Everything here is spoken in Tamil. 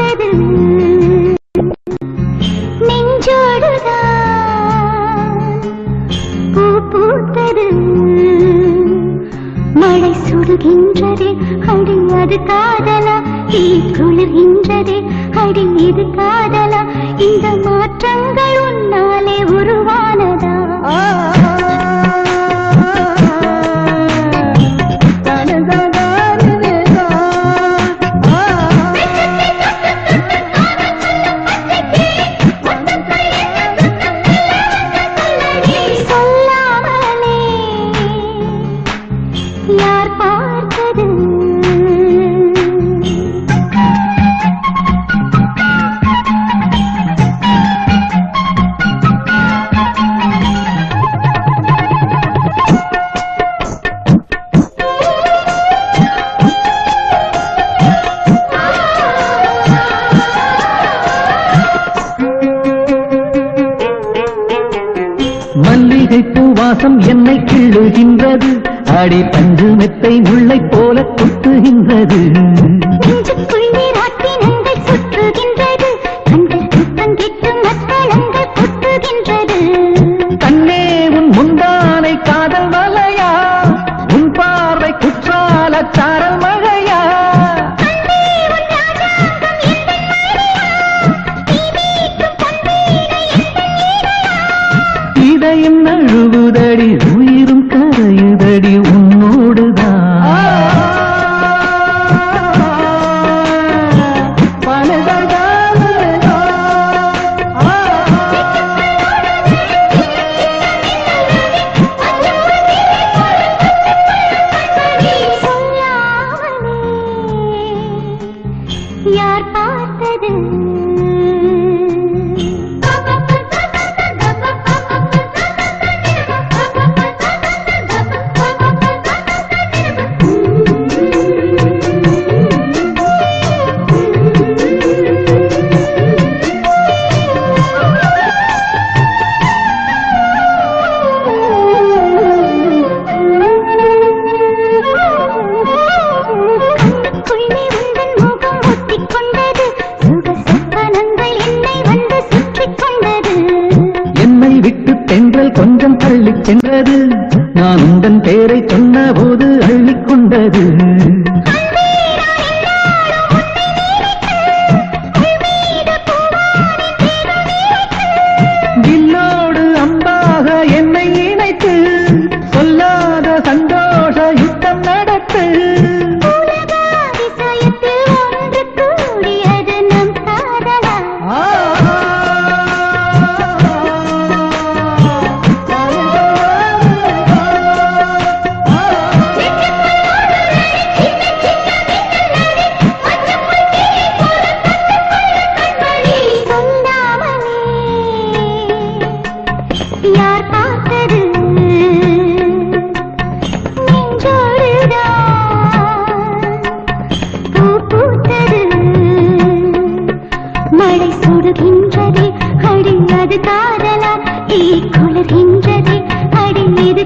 பார்த்தது நெஞ்சோடுதான் பூ பூத்தது மழை சுடுகின்றதே அடி அது காதலா தீ குளிர்கின்றதே அடி இது காதலா இந்த மாற்றங்கள் உன்னாலே உருவானதா யார் பார்த்தது மல்லிகை பூவாசம் என்னை கிள்ளுகின்றது அடி பஞ்சு மெத்தை முல்லை போல கொட்டுகின்றது நெஞ்சுக்குள் நீராட்டினங்கள் சுற்றுகின்றது கண்கள் குத்தம் கிட்டு மத்தளங்கள் கொட்டுகின்றது கண்ணே உன் முந்தானை காதல் மலையா உன் பார்வை குற்றால சாரல் மழையா இதயம் நழுவுதடி உயிரும் கரையுதடி உன்னோடுதான் யார் பார்த்தது தென்றல் கொஞ்சம் தள்ளிச் சென்றது நான் உந்தன் பேரை சொன்ன போது அள்ளிக்கொண்டது வில்லோடு அம்பாக என்னை இணைத்து சொல்லாத சந்தோஷ யுத்தம் நடத்து யார் பார்த்தது பூ பூத்தது மழை சுடுகின்றதே அடி அது காதலா தீ குளிர்கின்றதே அடி இது